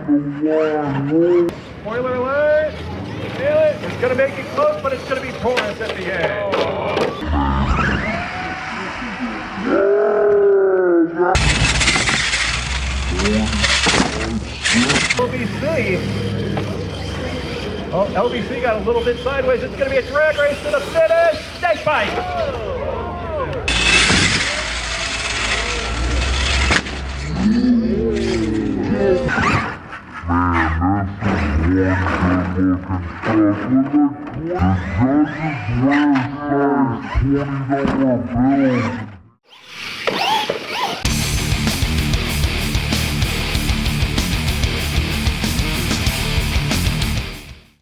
Spoiler alert! Feel it? It's going to make it close, but it's going to be porous at the end. LBC. Oh, LBC got a little bit sideways. It's going to be a drag race to the finish. Snake bite. The judges wear size $20 bills.